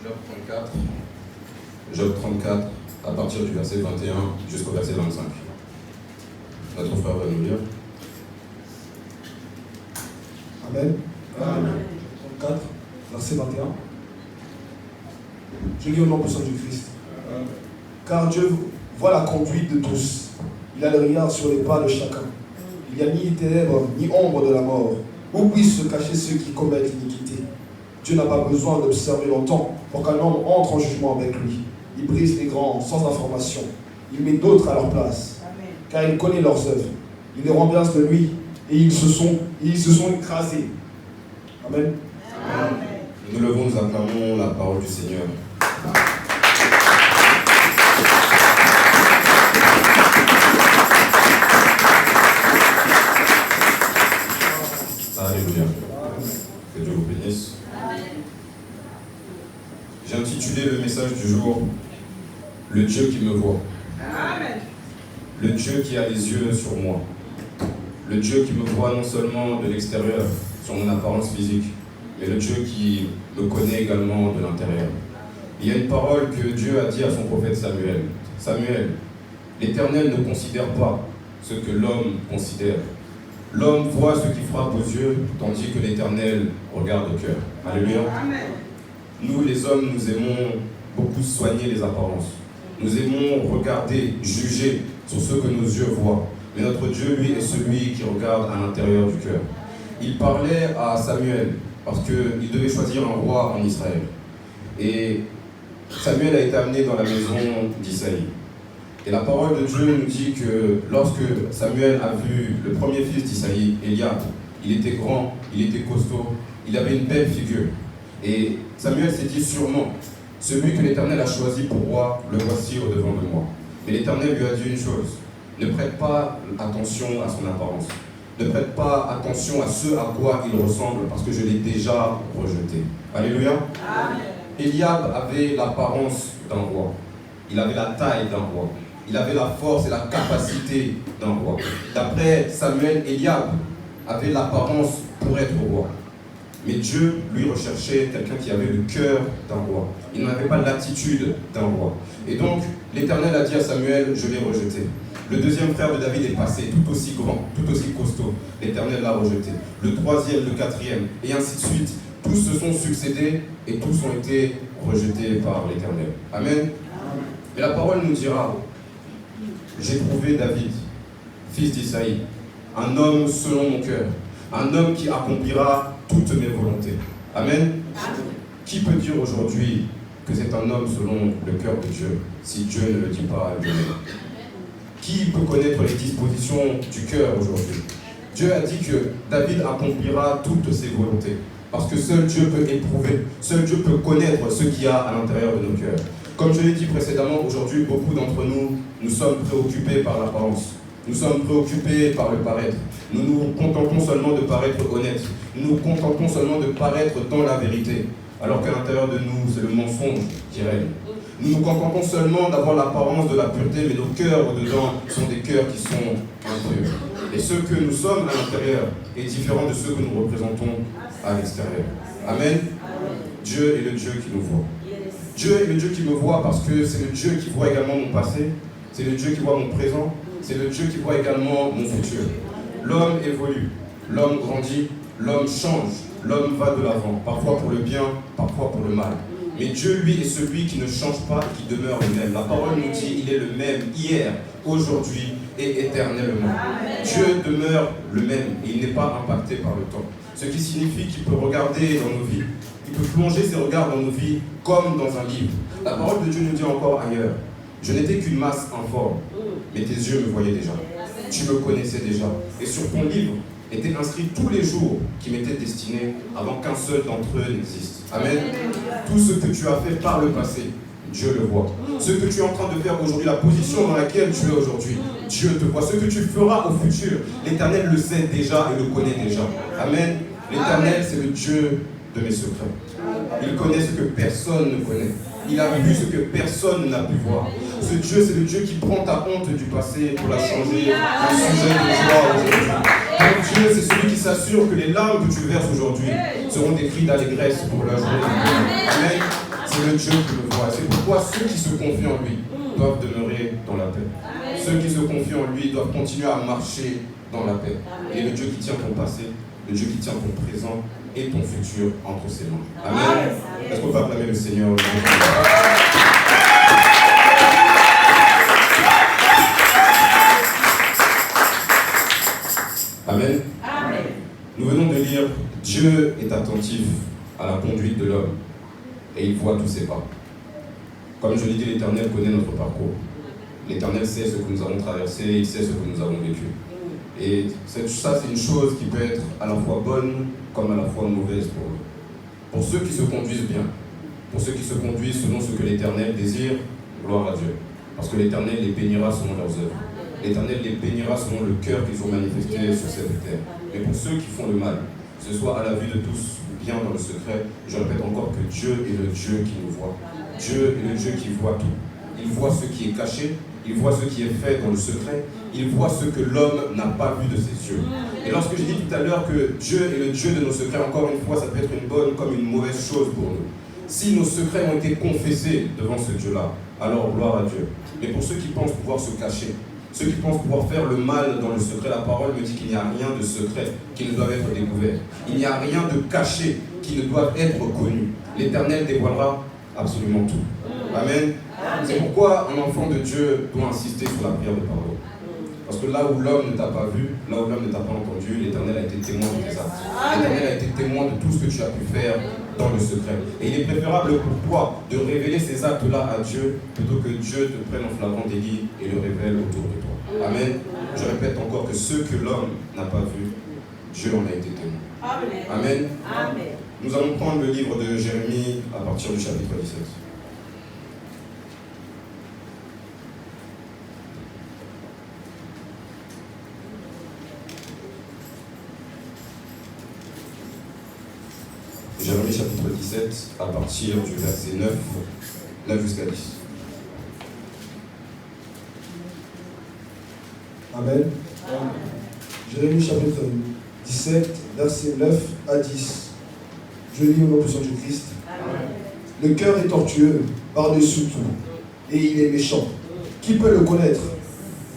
Job 34. Job 34, à partir du verset 21 jusqu'au verset 25. Notre frère va nous lire. Amen. Amen. 34, verset 21. Je lis au nom puissant du Christ. Car Dieu voit la conduite de tous. Il a le regard sur les pas de chacun. Il n'y a ni ténèbres, ni ombre de la mort, où puissent se cacher ceux qui commettent l'iniquité. Dieu n'a pas besoin d'observer longtemps pour qu'un homme entre en jugement avec lui. Il brise les grands sans information. Il met d'autres à leur place. Amen. Car il connaît leurs œuvres. Il les remplace de lui et ils se sont écrasés. Amen. Amen. Nous levons, nous acclamons la parole du Seigneur. Alléluia. Que Dieu vous bénisse. J'ai intitulé le message du jour « Le Dieu qui me voit ». Le Dieu qui a les yeux sur moi. Le Dieu qui me voit non seulement de l'extérieur, sur mon apparence physique, mais le Dieu qui me connaît également de l'intérieur. Il y a une parole que Dieu a dit à son prophète Samuel. Samuel, l'Éternel ne considère pas ce que l'homme considère. L'homme voit ce qui frappe aux yeux, tandis que l'Éternel regarde au cœur. Alléluia. Amen. Nous, les hommes, nous aimons beaucoup soigner les apparences. Nous aimons regarder, juger sur ce que nos yeux voient. Mais notre Dieu, lui, est celui qui regarde à l'intérieur du cœur. Il parlait à Samuel parce qu'il devait choisir un roi en Israël. Et Samuel a été amené dans la maison d'Isaïe. Et la parole de Dieu nous dit que lorsque Samuel a vu le premier fils d'Isaïe, Eliab, il était grand, il était costaud, il avait une belle figure. Et Samuel s'est dit sûrement, celui que l'Éternel a choisi pour roi, le voici au-devant de moi. Mais l'Éternel lui a dit une chose, ne prête pas attention à son apparence. Ne prête pas attention à ce à quoi il ressemble, parce que je l'ai déjà rejeté. Alléluia. Amen. Eliab avait l'apparence d'un roi. Il avait la taille d'un roi. Il avait la force et la capacité d'un roi. D'après Samuel, Eliab avait l'apparence pour être roi. Mais Dieu, lui, recherchait quelqu'un qui avait le cœur d'un roi. Il n'avait pas l'attitude d'un roi. Et donc, l'Éternel a dit à Samuel, je l'ai rejeté. Le deuxième frère de David est passé, tout aussi grand, tout aussi costaud. L'Éternel l'a rejeté. Le troisième, le quatrième, et ainsi de suite. Tous se sont succédés et tous ont été rejetés par l'Éternel. Amen. Et la parole nous dira, j'ai trouvé David, fils d'Isaïe, un homme selon mon cœur, un homme qui accomplira toutes mes volontés. Amen. Qui peut dire aujourd'hui que c'est un homme selon le cœur de Dieu, si Dieu ne le dit pas lui-même? Qui peut connaître les dispositions du cœur aujourd'hui? Dieu a dit que David accomplira toutes ses volontés. Parce que seul Dieu peut éprouver, seul Dieu peut connaître ce qu'il y a à l'intérieur de nos cœurs. Comme je l'ai dit précédemment, aujourd'hui, beaucoup d'entre nous, nous sommes préoccupés par l'apparence. Nous sommes préoccupés par le paraître. Nous nous contentons seulement de paraître honnêtes. Nous nous contentons seulement de paraître dans la vérité. Alors qu'à l'intérieur de nous, c'est le mensonge qui règne. Nous nous contentons seulement d'avoir l'apparence de la pureté, mais nos cœurs au-dedans sont des cœurs qui sont impurs. Et ce que nous sommes à l'intérieur est différent de ce que nous représentons à l'extérieur. Amen. Dieu est le Dieu qui nous voit. Dieu est le Dieu qui me voit parce que c'est le Dieu qui voit également mon passé, c'est le Dieu qui voit mon présent, c'est le Dieu qui voit également mon futur. L'homme évolue, l'homme grandit, l'homme change, l'homme va de l'avant, parfois pour le bien, parfois pour le mal. Mais Dieu, lui, est celui qui ne change pas et qui demeure le même. La parole nous dit, il est le même hier, aujourd'hui et éternellement. Dieu demeure le même et il n'est pas impacté par le temps. Ce qui signifie qu'il peut regarder dans nos vies, il peut plonger ses regards dans nos vies comme dans un livre. La parole de Dieu nous dit encore ailleurs, je n'étais qu'une masse informe, mais tes yeux me voyaient déjà. Tu me connaissais déjà. Et sur ton livre étaient inscrits tous les jours qui m'étaient destinés avant qu'un seul d'entre eux n'existe. Amen. Tout ce que tu as fait par le passé, Dieu le voit. Ce que tu es en train de faire aujourd'hui, la position dans laquelle tu es aujourd'hui, Dieu te voit. Ce que tu feras au futur, l'Éternel le sait déjà et le connaît déjà. Amen. L'Éternel, c'est le Dieu de mes secrets. Il connaît ce que personne ne connaît. Il a vu ce que personne n'a pu voir. Ce Dieu, c'est le Dieu qui prend ta honte du passé pour la changer en sujet de joie aujourd'hui. Ton Dieu, c'est celui qui s'assure que les larmes que tu verses aujourd'hui seront des cris d'allégresse pour la journée. Amen. C'est le le Dieu qui me voit. C'est pourquoi ceux qui se confient en lui doivent demeurer dans la paix. Ceux qui se confient en lui doivent continuer à marcher dans la paix. Il est le Dieu qui tient ton passé, le Dieu qui tient ton présent et ton futur entre ses mains. Amen. Est-ce qu'on peut acclamer le Seigneur aujourd'hui? Amen. Amen. Nous venons de lire « Dieu est attentif à la conduite de l'homme et il voit tous ses pas ». Comme je l'ai dit, l'Éternel connaît notre parcours. L'Éternel sait ce que nous avons traversé, il sait ce que nous avons vécu. Et ça, c'est une chose qui peut être à la fois bonne comme à la fois mauvaise pour nous. Pour ceux qui se conduisent bien, pour ceux qui se conduisent selon ce que l'Éternel désire, gloire à Dieu. Parce que l'Éternel les bénira selon leurs œuvres. L'Éternel les bénira selon le cœur qu'ils ont manifesté sur cette terre. Mais pour ceux qui font le mal, que ce soit à la vue de tous ou bien dans le secret, je répète encore que Dieu est le Dieu qui nous voit. Dieu est le Dieu qui voit tout. Il voit ce qui est caché, il voit ce qui est fait dans le secret, il voit ce que l'homme n'a pas vu de ses yeux. Et lorsque j'ai dit tout à l'heure que Dieu est le Dieu de nos secrets, encore une fois, ça peut être une bonne comme une mauvaise chose pour nous. Si nos secrets ont été confessés devant ce Dieu-là, alors gloire à Dieu. Mais pour ceux qui pensent pouvoir se cacher, ceux qui pensent pouvoir faire le mal dans le secret, la parole me dit qu'il n'y a rien de secret qui ne doit être découvert. Il n'y a rien de caché qui ne doit être connu. L'Éternel dévoilera absolument tout. Amen. C'est pourquoi un enfant de Dieu doit insister sur la prière de pardon. Parce que là où l'homme ne t'a pas vu, là où l'homme ne t'a pas entendu, l'Éternel a été témoin de tes actes. L'Éternel a été témoin de tout ce que tu as pu faire dans le secret. Et il est préférable pour toi de révéler ces actes-là à Dieu plutôt que Dieu te prenne en flagrant délit et le révèle autour de toi. Amen. Je répète encore que ce que l'homme n'a pas vu, Dieu en a été témoin. Amen. Amen. Nous allons prendre le livre de Jérémie à partir du chapitre 17. Jérémie chapitre 17, à partir du verset 9 jusqu'à 10. Amen. Jérémie chapitre 17, verset 9 à 10. Je lis au nom de son Jésus-Christ. Le cœur est tortueux par-dessus tout, et il est méchant. Qui peut le connaître?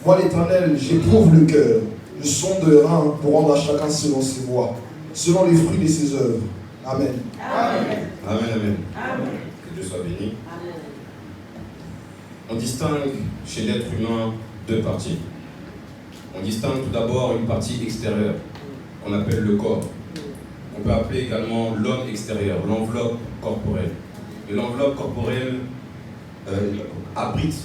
Moi l'Éternel, j'éprouve le cœur. Je sonde le rein pour rendre à chacun selon ses voies, selon les fruits de ses œuvres. Amen. Amen. Amen, amen. Amen. Que Dieu soit béni. Amen. On distingue chez l'être humain deux parties. On distingue tout d'abord une partie extérieure, qu'on appelle le corps. On peut appeler également l'homme extérieur, l'enveloppe corporelle. Et l'enveloppe corporelle abrite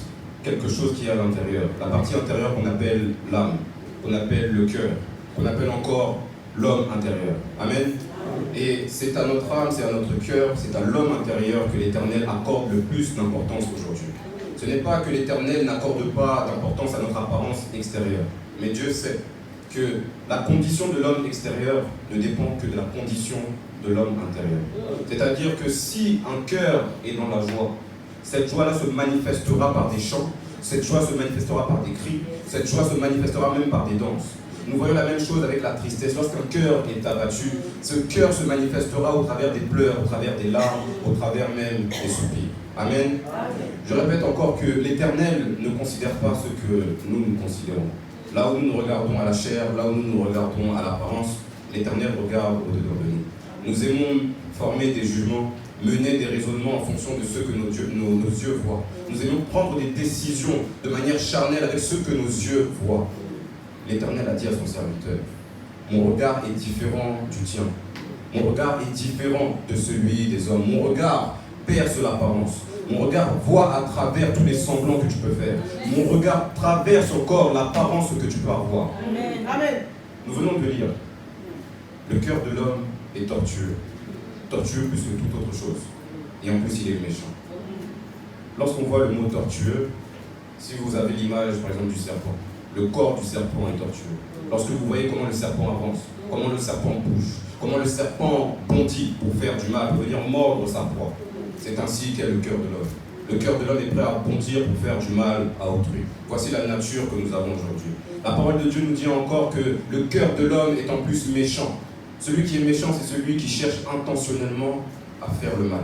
quelque chose qui est à l'intérieur. La partie intérieure qu'on appelle l'âme, qu'on appelle le cœur, qu'on appelle encore l'homme intérieur. Amen. Et c'est à notre âme, c'est à notre cœur, c'est à l'homme intérieur que l'Éternel accorde le plus d'importance aujourd'hui. Ce n'est pas que l'Éternel n'accorde pas d'importance à notre apparence extérieure, mais Dieu sait que la condition de l'homme extérieur ne dépend que de la condition de l'homme intérieur. C'est-à-dire que si un cœur est dans la joie, cette joie-là se manifestera par des chants, cette joie se manifestera par des cris, cette joie se manifestera même par des danses. Nous voyons la même chose avec la tristesse. Lorsqu'un cœur est abattu, ce cœur se manifestera au travers des pleurs, au travers des larmes, au travers même des soupirs. Amen. Je répète encore que l'Éternel ne considère pas ce que nous considérons. Là où nous regardons à la chair, là où nous regardons à l'apparence, l'Éternel regarde au-dedans de nous. Nous aimons former des jugements, mener des raisonnements en fonction de ce que nos yeux voient. Nous aimons prendre des décisions de manière charnelle avec ce que nos yeux voient. L'Éternel a dit à son serviteur, mon regard est différent du tien. Mon regard est différent de celui des hommes. Mon regard perce l'apparence. Mon regard voit à travers tous les semblants que tu peux faire. Mon regard traverse encore l'apparence que tu peux avoir. Amen. Nous venons de le lire. Le cœur de l'homme est tortueux. Tortueux plus que toute autre chose. Et en plus, il est méchant. Lorsqu'on voit le mot tortueux, si vous avez l'image, par exemple, du serpent, le corps du serpent est tortueux. Lorsque vous voyez comment le serpent avance, comment le serpent bouge, comment le serpent bondit pour faire du mal, pour venir mordre sa proie, c'est ainsi qu'est le cœur de l'homme. Le cœur de l'homme est prêt à bondir pour faire du mal à autrui. Voici la nature que nous avons aujourd'hui. La parole de Dieu nous dit encore que le cœur de l'homme est en plus méchant. Celui qui est méchant, c'est celui qui cherche intentionnellement à faire le mal.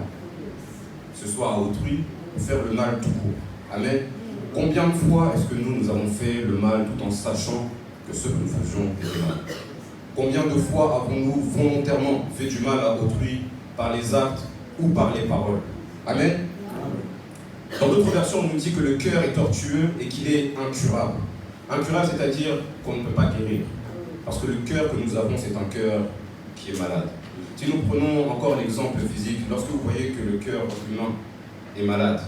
que ce soit à autrui, ou faire le mal tout court. Amen. Combien de fois est-ce que nous avons fait le mal tout en sachant que ce que nous faisions était mal? Combien de fois avons-nous volontairement fait du mal à autrui par les actes ou par les paroles? Amen. Dans d'autres versions, on nous dit que le cœur est tortueux et qu'il est incurable. Incurable, c'est-à-dire qu'on ne peut pas guérir. Parce que le cœur que nous avons, c'est un cœur qui est malade. Si nous prenons encore l'exemple physique, lorsque vous voyez que le cœur humain est malade,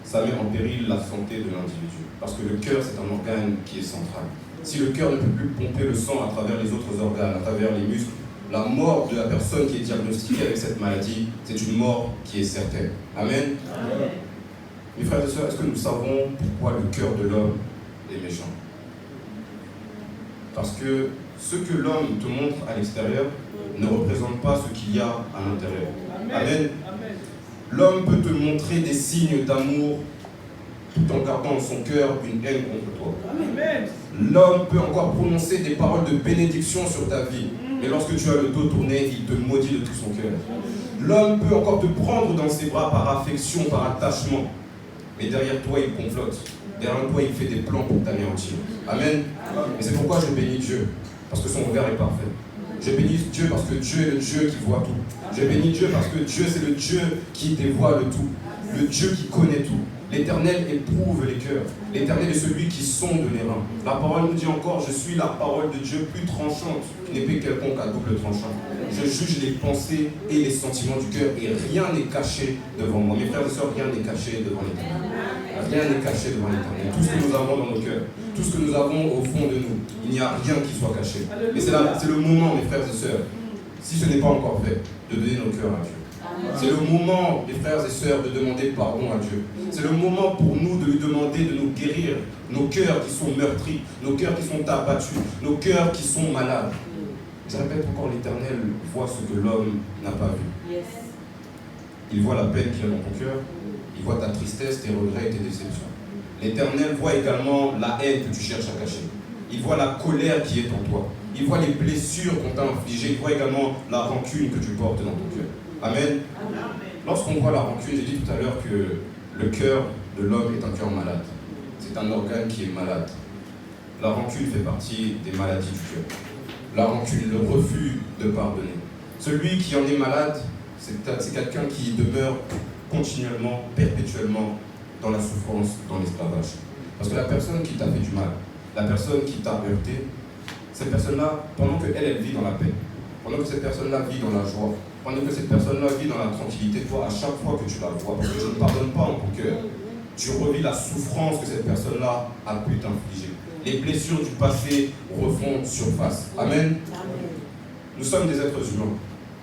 ça met en péril la santé de l'individu. Parce que le cœur, c'est un organe qui est central. Si le cœur ne peut plus pomper le sang à travers les autres organes, à travers les muscles, la mort de la personne qui est diagnostiquée avec cette maladie, c'est une mort qui est certaine. Amen. Amen. Mes frères et sœurs, est-ce que nous savons pourquoi le cœur de l'homme est méchant? Parce que ce que l'homme te montre à l'extérieur ne représente pas ce qu'il y a à l'intérieur. Amen. Amen. L'homme peut te montrer des signes d'amour tout en gardant dans son cœur une haine contre toi. Amen. L'homme peut encore prononcer des paroles de bénédiction sur ta vie, mais lorsque tu as le dos tourné, il te maudit de tout son cœur. L'homme peut encore te prendre dans ses bras par affection, par attachement, mais derrière toi, il complote. Derrière toi, il fait des plans pour t'anéantir. Amen. Et c'est pourquoi je bénis Dieu, parce que son regard est parfait. Je bénis Dieu parce que Dieu est le Dieu qui voit tout. Je bénis Dieu parce que Dieu, c'est le Dieu qui dévoile tout. Le Dieu qui connaît tout. L'Éternel éprouve les cœurs. L'Éternel est celui qui sonde les reins. La parole nous dit encore, je suis la parole de Dieu plus tranchante qu'une épée quelconque à double tranchant. Je juge les pensées et les sentiments du cœur et rien n'est caché devant moi. Mes frères et sœurs, rien n'est caché devant l'Éternel. Rien n'est caché devant l'Éternel. Tout ce que nous avons dans nos cœurs, tout ce que nous avons au fond de nous, il n'y a rien qui soit caché. Mais c'est le moment, mes frères et sœurs, si ce n'est pas encore fait, de donner nos cœurs à Dieu. C'est le moment, mes frères et sœurs, de demander pardon à Dieu. C'est le moment pour nous de lui demander de nous guérir nos cœurs qui sont meurtris, nos cœurs qui sont abattus, nos cœurs qui sont malades. Je répète encore, l'Éternel voit ce que l'homme n'a pas vu. Il voit la peine qu'il y a dans ton cœur, il voit ta tristesse, tes regrets et tes déceptions. L'Éternel voit également la haine que tu cherches à cacher. Il voit la colère qui est en toi. Il voit les blessures qu'on t'a infligées. Il voit également la rancune que tu portes dans ton cœur. Amen. Lorsqu'on voit la rancune, j'ai dit tout à l'heure que le cœur de l'homme est un cœur malade. C'est un organe qui est malade. La rancune fait partie des maladies du cœur. La rancune, le refus de pardonner. Celui qui en est malade, c'est quelqu'un qui demeure continuellement, perpétuellement dans la souffrance, dans l'esclavage. Parce que la personne qui t'a fait du mal, la personne qui t'a heurté, cette personne-là, pendant qu'elle vit dans la paix, pendant que cette personne-là vit dans la joie, pendant que cette personne-là vit dans la tranquillité, toi, à chaque fois que tu la vois, parce que tu ne pardonnes pas en ton cœur, tu revis la souffrance que cette personne-là a pu t'infliger. Les blessures du passé refont surface. Amen. Nous sommes des êtres humains.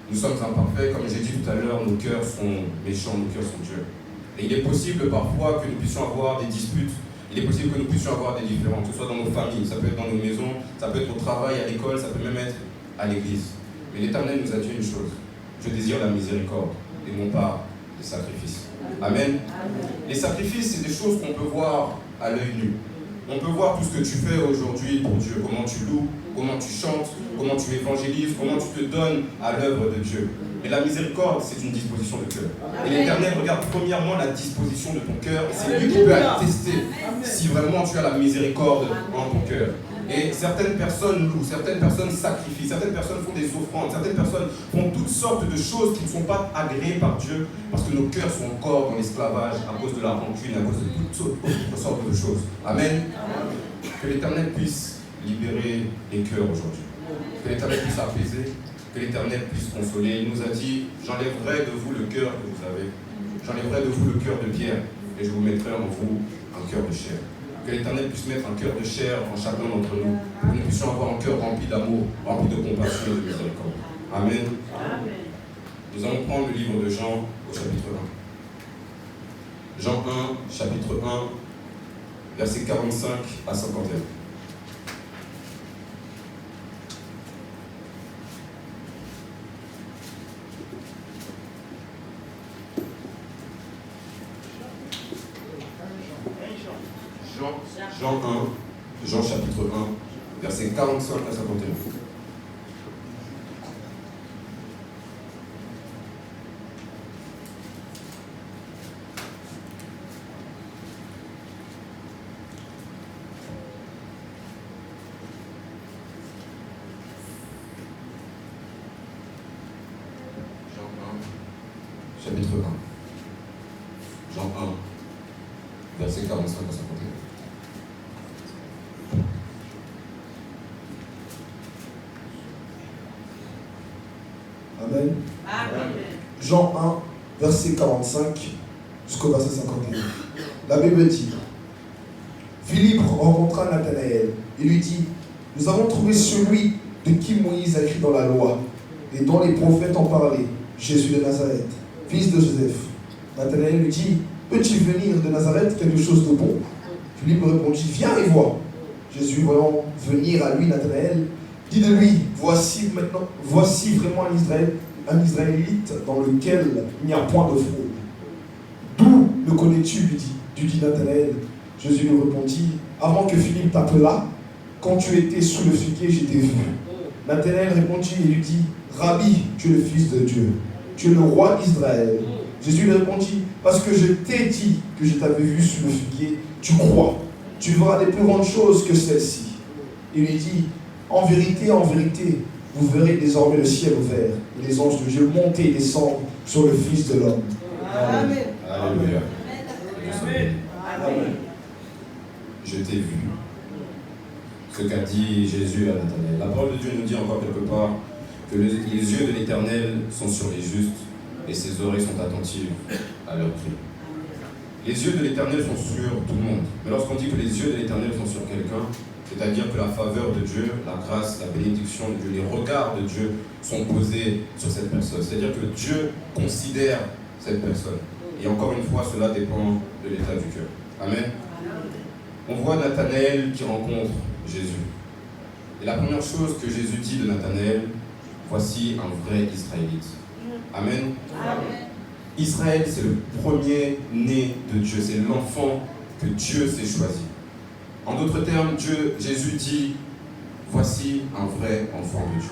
Nous sommes imparfaits. Comme j'ai dit tout à l'heure, nos cœurs sont méchants, nos cœurs sont durs. Et il est possible parfois que nous puissions avoir des disputes. Il est possible que nous puissions avoir des différends, que ce soit dans nos familles, ça peut être dans nos maisons, ça peut être au travail, à l'école, ça peut même être à l'église. Mais l'Éternel nous a dit une chose. Je désire la miséricorde et non pas les sacrifices. Amen. Les sacrifices, c'est des choses qu'on peut voir à l'œil nu. On peut voir tout ce que tu fais aujourd'hui pour Dieu, comment tu loues, comment tu chantes, comment tu évangélises, comment tu te donnes à l'œuvre de Dieu. Mais la miséricorde, c'est une disposition de cœur. Et l'Éternel regarde premièrement la disposition de ton cœur, et c'est lui qui peut attester si vraiment tu as la miséricorde en ton cœur. Et certaines personnes louent, certaines personnes sacrifient, certaines personnes font des offrandes, certaines personnes font toutes sortes de choses qui ne sont pas agréées par Dieu parce que nos cœurs sont encore dans l'esclavage à cause de la rancune, à cause de toutes sortes de choses. Amen. Que l'Éternel puisse libérer les cœurs aujourd'hui. Que l'Éternel puisse apaiser, que l'Éternel puisse consoler. Il nous a dit, j'enlèverai de vous le cœur que vous avez, j'enlèverai de vous le cœur de pierre et je vous mettrai en vous un cœur de chair. Que l'Éternel puisse mettre un cœur de chair en chacun d'entre nous, que nous puissions avoir un cœur rempli d'amour, rempli de compassion et de miséricorde. Amen. Amen. Nous allons prendre le livre de Jean au chapitre 1. Jean 1, chapitre 1, versets 45 à 51. Jean 1, Jean chapitre 1, versets 45 à 51. Jean 1, versets 45 à 51. Amen. Amen. Jean 1, verset 45 jusqu'au verset 51. La Bible dit, Philippe rencontra Nathanaël et lui dit, nous avons trouvé celui de qui Moïse a écrit dans la loi et dont les prophètes ont parlé, Jésus de Nazareth, fils de Joseph. Nathanaël lui dit, peux-tu venir de Nazareth quelque chose de bon? Philippe répondit, viens et vois. Jésus, voyant venir à lui Nathanaël, dit de lui, voici vraiment un Israélite dans lequel il n'y a point de fraude. D'où le connais-tu, lui dit Nathanaël. Jésus lui répondit, avant que Philippe t'appelât, quand tu étais sous le figuier, je t'ai vu. Nathanaël répondit et lui dit, Rabbi, tu es le Fils de Dieu, tu es le roi d'Israël. Jésus lui répondit, parce que je t'ai dit que je t'avais vu sous le figuier, tu crois, tu verras des plus grandes choses que celles-ci. Il lui dit, en vérité, vous verrez désormais le ciel ouvert et les anges de Dieu monter et descendre sur le Fils de l'homme. Amen. Alléluia. Amen. Amen. Je t'ai vu. Ce qu'a dit Jésus à Nathanaël. La parole de Dieu nous dit encore quelque part que les yeux de l'Éternel sont sur les justes et ses oreilles sont attentives à leurs cris. Les yeux de l'Éternel sont sur tout le monde. Mais lorsqu'on dit que les yeux de l'Éternel sont sur quelqu'un, c'est-à-dire que la faveur de Dieu, la grâce, la bénédiction de Dieu, les regards de Dieu sont posés sur cette personne. C'est-à-dire que Dieu considère cette personne. Et encore une fois, cela dépend de l'état du cœur. Amen. On voit Nathanaël qui rencontre Jésus. Et la première chose que Jésus dit de Nathanaël, voici un vrai Israélite. Amen. Amen. Israël, c'est le premier né de Dieu. C'est l'enfant que Dieu s'est choisi. En d'autres termes, Jésus dit, voici un vrai enfant de Dieu.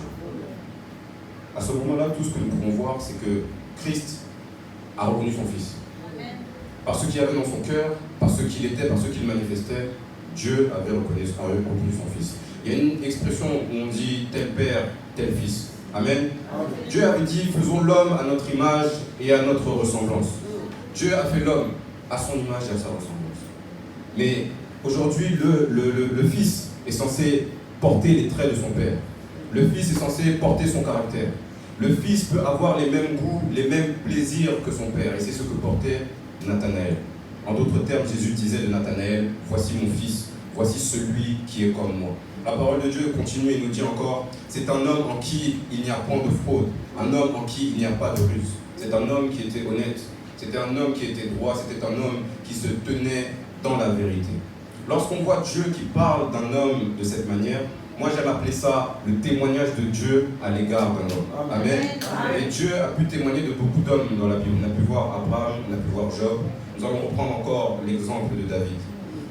À ce moment-là, tout ce que nous pouvons voir, c'est que Christ a reconnu son Fils. Par ce qu'il y avait dans son cœur, par ce qu'il était, par ce qu'il manifestait, Dieu avait reconnu son Fils. Il y a une expression où on dit tel père, tel fils. Amen. Dieu avait dit, faisons l'homme à notre image et à notre ressemblance. Dieu a fait l'homme à son image et à sa ressemblance. Mais aujourd'hui, le Fils est censé porter les traits de son Père. Le Fils est censé porter son caractère. Le Fils peut avoir les mêmes goûts, les mêmes plaisirs que son Père. Et c'est ce que portait Nathanaël. En d'autres termes, Jésus disait de Nathanaël, voici mon Fils, voici celui qui est comme moi. La parole de Dieu continue et nous dit encore, c'est un homme en qui il n'y a point de fraude, un homme en qui il n'y a pas de ruse. C'est un homme qui était honnête, c'était un homme qui était droit, c'était un homme qui se tenait dans la vérité. Lorsqu'on voit Dieu qui parle d'un homme de cette manière, moi j'aime appeler ça le témoignage de Dieu à l'égard d'un homme. Amen. Et Dieu a pu témoigner de beaucoup d'hommes dans la Bible. On a pu voir Abraham, on a pu voir Job. Nous allons reprendre encore l'exemple de David.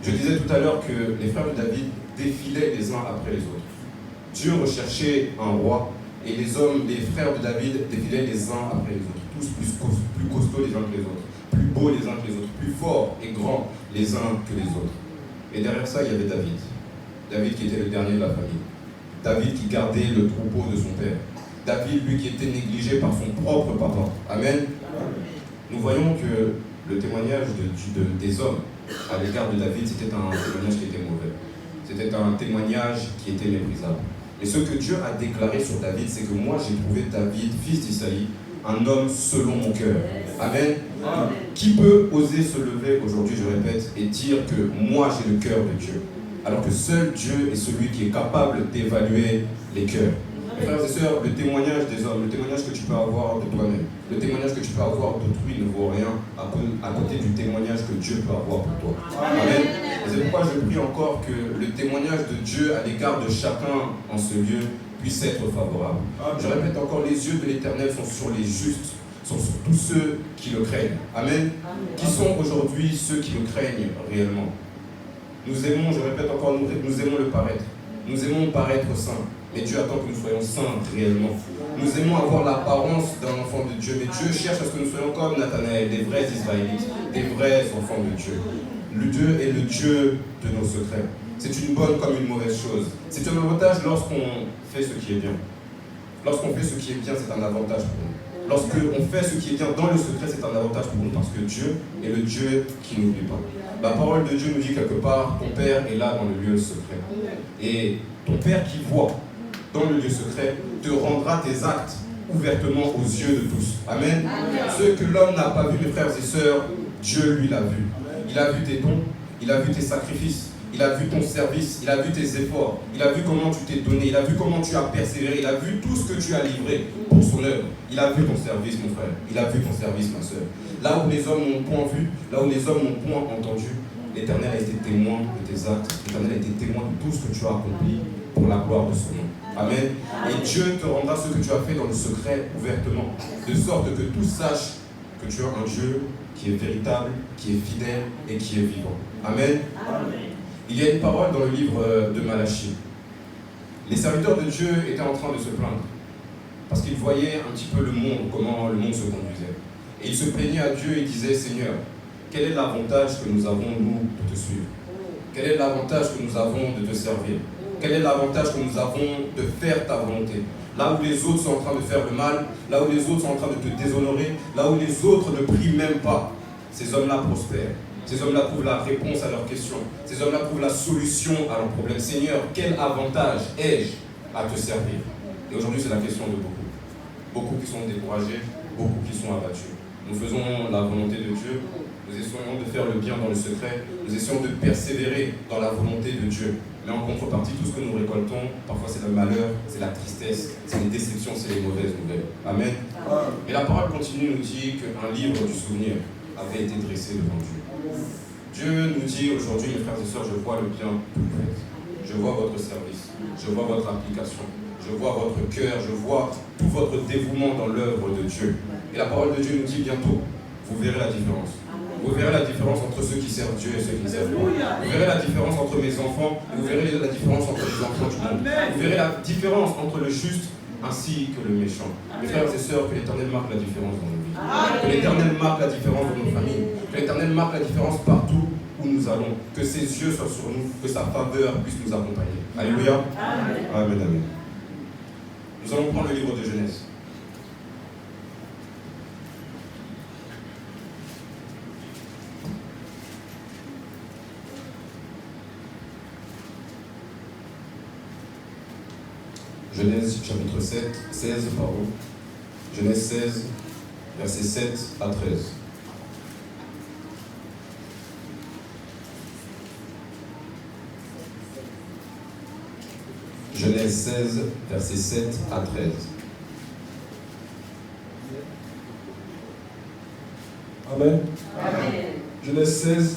Je disais tout à l'heure que les frères de David défilaient les uns après les autres. Dieu recherchait un roi et les frères de David défilaient les uns après les autres. Tous plus costauds les uns que les autres, plus beaux les uns que les autres, plus forts et grands les uns que les autres. Et derrière ça, il y avait David. David qui était le dernier de la famille. David qui gardait le troupeau de son père. David, lui, qui était négligé par son propre papa. Amen. Nous voyons que le témoignage des hommes à l'égard de David, c'était un témoignage qui était mauvais. C'était un témoignage qui était méprisable. Mais ce que Dieu a déclaré sur David, c'est que moi, j'ai trouvé David, fils d'Isaïe, un homme selon mon cœur. Amen. Amen. Qui peut oser se lever aujourd'hui, je répète, et dire que moi, j'ai le cœur de Dieu, alors que seul Dieu est celui qui est capable d'évaluer les cœurs. Frères et sœurs, le témoignage des hommes, le témoignage que tu peux avoir de toi-même, le témoignage que tu peux avoir d'autrui ne vaut rien à côté du témoignage que Dieu peut avoir pour toi. Amen. Et c'est pourquoi je prie encore que le témoignage de Dieu à l'égard de chacun en ce lieu puisse être favorable. Je répète encore, les yeux de l'Éternel sont sur les justes, sont sur tous ceux qui le craignent. Amen. Qui sont aujourd'hui ceux qui le craignent réellement? Nous aimons, je répète encore, nous aimons le paraître. Nous aimons paraître saints. Mais Dieu attend que nous soyons saints réellement. Nous aimons avoir l'apparence d'un enfant de Dieu, mais Dieu cherche à ce que nous soyons comme Nathanaël, des vrais Israélites, des vrais enfants de Dieu. Le Dieu est le Dieu de nos secrets. C'est une bonne comme une mauvaise chose. C'est un avantage lorsqu'on fait ce qui est bien. Lorsqu'on fait ce qui est bien, c'est un avantage pour nous. Lorsque on fait ce qui est bien dans le secret, c'est un avantage pour nous parce que Dieu est le Dieu qui n'oublie pas. La parole de Dieu nous dit quelque part, ton Père est là dans le lieu secret. Et ton Père qui voit dans le lieu secret te rendra tes actes ouvertement aux yeux de tous. Amen. Ce que l'homme n'a pas vu, mes frères et sœurs, Dieu lui l'a vu. Il a vu tes dons, il a vu tes sacrifices, il a vu ton service, il a vu tes efforts, il a vu comment tu t'es donné, il a vu comment tu as persévéré, il a vu tout ce que tu as livré pour son œuvre. Il a vu ton service, mon frère, il a vu ton service, ma sœur. Là où les hommes n'ont point vu, là où les hommes n'ont point entendu, l'Éternel a été témoin de tes actes, l'Éternel a été témoin de tout ce que tu as accompli pour la gloire de son nom. Amen. Et Dieu te rendra ce que tu as fait dans le secret ouvertement, de sorte que tous sachent que tu as un Dieu qui est véritable, qui est fidèle et qui est vivant. Amen. Amen. Il y a une parole dans le livre de Malachie. Les serviteurs de Dieu étaient en train de se plaindre parce qu'ils voyaient un petit peu le monde, comment le monde se conduisait. Et ils se plaignaient à Dieu et disaient, Seigneur, quel est l'avantage que nous avons, nous, de te suivre? Quel est l'avantage que nous avons de te servir? Quel est l'avantage que nous avons de faire ta volonté? Là où les autres sont en train de faire le mal, là où les autres sont en train de te déshonorer, là où les autres ne prient même pas, ces hommes-là prospèrent. Ces hommes-là trouvent la réponse à leurs questions. Ces hommes-là trouvent la solution à leurs problèmes. Seigneur, quel avantage ai-je à te servir? Et aujourd'hui, c'est la question de beaucoup. Beaucoup qui sont découragés, beaucoup qui sont abattus. Nous faisons la volonté de Dieu. Nous essayons de faire le bien dans le secret. Nous essayons de persévérer dans la volonté de Dieu. Mais en contrepartie, tout ce que nous récoltons, parfois c'est le malheur, c'est la tristesse, c'est les déceptions, c'est les mauvaises nouvelles. Amen. Et la parole continue nous dit qu'un livre du souvenir avait été dressé devant Dieu. Dieu nous dit aujourd'hui, mes frères et sœurs, je vois le bien que vous faites. Je vois votre service, je vois votre application, je vois votre cœur, je vois tout votre dévouement dans l'œuvre de Dieu. Et la parole de Dieu nous dit bientôt, vous verrez la différence. Vous verrez la différence entre ceux qui servent Dieu et ceux qui ne servent pas. Vous verrez la différence entre mes enfants et vous verrez la différence entre les enfants du monde. Vous verrez la différence entre le juste ainsi que le méchant. Mes frères et sœurs, que l'Éternel marque la différence dans nos vies. Que l'Éternel marque la différence dans nos familles. Que l'Éternel marque la différence partout où nous allons. Que ses yeux soient sur nous, que sa faveur puisse nous accompagner. Alléluia. Amen. Amen, amen. Nous allons prendre le livre de Genèse. Genèse chapitre 16, Genèse 16, versets 7 à 13. Genèse 16, versets 7 à 13. Amen. Amen. Genèse 16,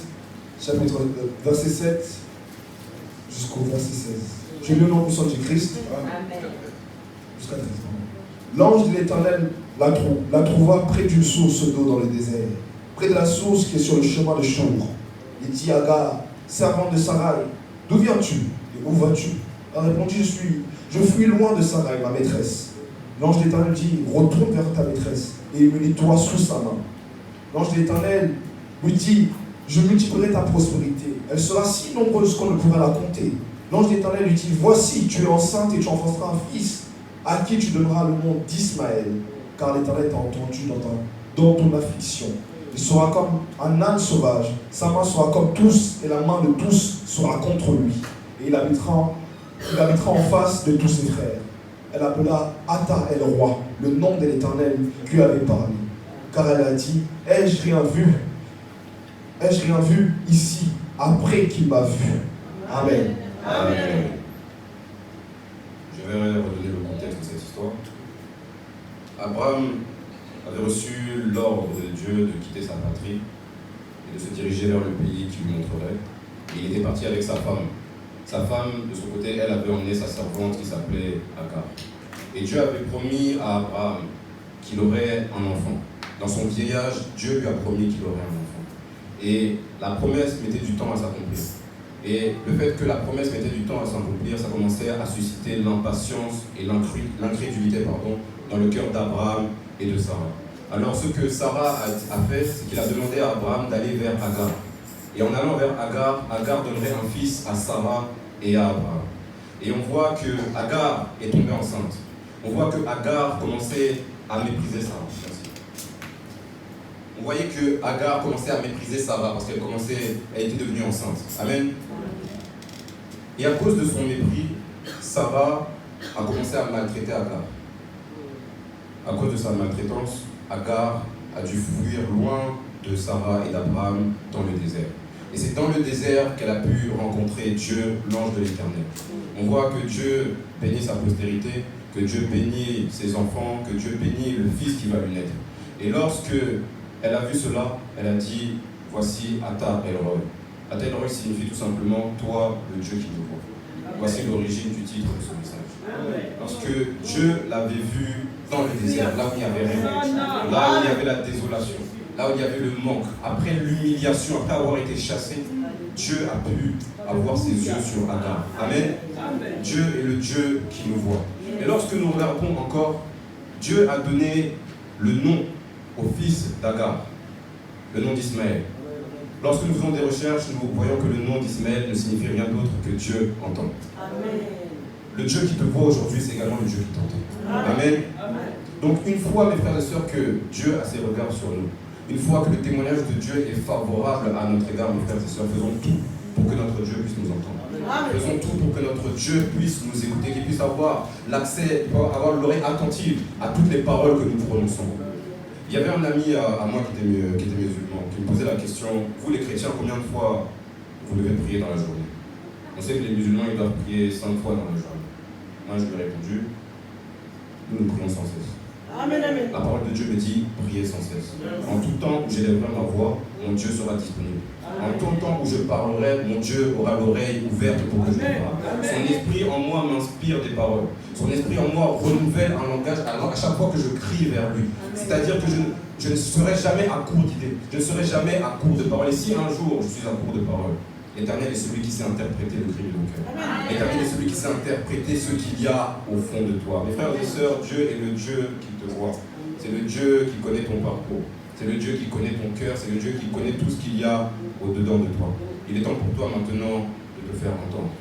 chapitre verset 7 jusqu'au verset 16. Je lis au nom du sang du Christ. Amen. Jusqu'à 13. L'ange de l'Éternel la trouva près d'une source d'eau dans le désert, près de la source qui est sur le chemin de Chour. Il dit à Agar, servante de Sarai, d'où viens-tu et où vas-tu? Elle répondit, je fuis loin de Sarai, ma maîtresse. L'ange de l'Éternel dit, retourne vers ta maîtresse et humilie-toi sous sa main. L'ange de l'Éternel lui dit, je multiplierai ta prospérité. Elle sera si nombreuse qu'on ne pourra la compter. L'ange de l'Éternel lui dit, voici, tu es enceinte et tu enfanteras un fils, à qui tu donneras le nom d'Ismaël, car l'Éternel t'a entendu dans ton affliction. Il sera comme un âne sauvage, sa main sera comme tous, et la main de tous sera contre lui. Et il habitera en face de tous ses frères. Elle appela Atta el roi, le nom de l'Éternel qui lui avait parlé. Car elle a dit, ai-je rien vu ici, après qu'il m'a vu? Amen. Amen. Je vais redonner le contexte de cette histoire. Abraham avait reçu l'ordre de Dieu de quitter sa patrie et de se diriger vers le pays qu'il lui montrerait. Et il était parti avec sa femme. Sa femme, de son côté, elle avait emmené sa servante qui s'appelait Agar. Et Dieu avait promis à Abraham qu'il aurait un enfant. Dans son vieillage, Dieu lui a promis qu'il aurait un enfant. Et la promesse mettait du temps à s'accomplir. Et le fait que la promesse mettait du temps à s'accomplir, ça commençait à susciter l'impatience et l'incrédulité dans le cœur d'Abraham et de Sarah. Alors ce que Sarah a fait, c'est qu'il a demandé à Abraham d'aller vers Agar. Et en allant vers Agar, Agar donnerait un fils à Sarah et à Abraham. Et on voit que Agar est tombée enceinte. On voit que Agar commençait à mépriser Sarah. Merci. On voyait que Agar commençait à mépriser Sarah parce elle était devenue enceinte. Amen. Et à cause de son mépris, Sarah a commencé à maltraiter Agar. À cause de sa maltraitance, Agar a dû fuir loin de Sarah et d'Abraham dans le désert. Et c'est dans le désert qu'elle a pu rencontrer Dieu, l'ange de l'Éternel. On voit que Dieu bénit sa postérité, que Dieu bénit ses enfants, que Dieu bénit le fils qui va lui naître. Et lorsque elle a vu cela, elle a dit, voici Ata El-Roi. Ata El-Roi signifie tout simplement, toi, le Dieu qui me voit. Voici l'origine du titre de ce message. Parce que Dieu l'avait vu dans le désert, là où il n'y avait rien, là où il y avait la désolation, là où il y avait le manque. Après l'humiliation, après avoir été chassé, Dieu a pu avoir ses yeux sur Agar. Amen. Dieu est le Dieu qui nous voit. Et lorsque nous regardons encore, Dieu a donné le nom au fils d'Agar, le nom d'Ismaël. Lorsque nous faisons des recherches, nous voyons que le nom d'Ismaël ne signifie rien d'autre que Dieu entend. Amen. Le Dieu qui te voit aujourd'hui, c'est également le Dieu qui t'entend. Amen. Amen. Donc une fois, mes frères et sœurs, que Dieu a ses regards sur nous, une fois que le témoignage de Dieu est favorable à notre égard, mes frères et sœurs, faisons tout pour que notre Dieu puisse nous entendre. Amen. Faisons tout pour que notre Dieu puisse nous écouter, qu'il puisse avoir l'accès, avoir l'oreille attentive à toutes les paroles que nous prononçons. Il y avait un ami à moi qui était musulman, qui me posait la question, vous les chrétiens, combien de fois vous devez prier dans la journée? On sait que les musulmans, ils doivent prier 5 fois dans la journée. Moi, je lui ai répondu, nous prions sans cesse. Amen, amen. La parole de Dieu me dit, priez sans cesse. En tout temps où j'élèverai ma voix, mon Dieu sera disponible. En tout temps où je parlerai, mon Dieu aura l'oreille ouverte pour que je parle. Son esprit en moi m'inspire des paroles. Son esprit en moi renouvelle un langage à chaque fois que je crie vers lui. C'est-à-dire que je ne serai jamais à court d'idées. Je ne serai jamais à court de paroles. Et si un jour je suis à court de paroles, l'Éternel est celui qui sait interpréter le cri de mon cœur. L'Éternel est celui qui sait interpréter ce qu'il y a au fond de toi. Mes frères et sœurs, Dieu est le Dieu qui te voit. C'est le Dieu qui connaît ton parcours. C'est le Dieu qui connaît ton cœur. C'est le Dieu qui connaît tout ce qu'il y a au-dedans de toi. Il est temps pour toi maintenant de te faire entendre.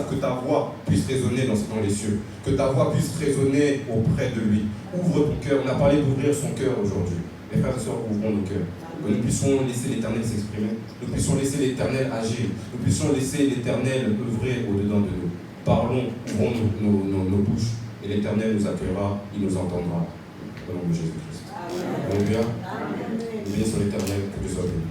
Que ta voix puisse résonner dans les cieux. Que ta voix puisse résonner auprès de lui. Ouvre ton cœur. On a parlé d'ouvrir son cœur aujourd'hui. Mes frères et sœurs, ouvrons nos cœurs. Que nous puissions laisser l'Éternel s'exprimer. Nous puissions laisser l'Éternel agir. Nous puissions laisser l'Éternel œuvrer au-dedans de nous. Parlons, ouvrons nos bouches. Et l'Éternel nous accueillera, il nous entendra. Au nom de Jésus-Christ. Alléluia. Bénissons l'Éternel, que Dieu soit béni.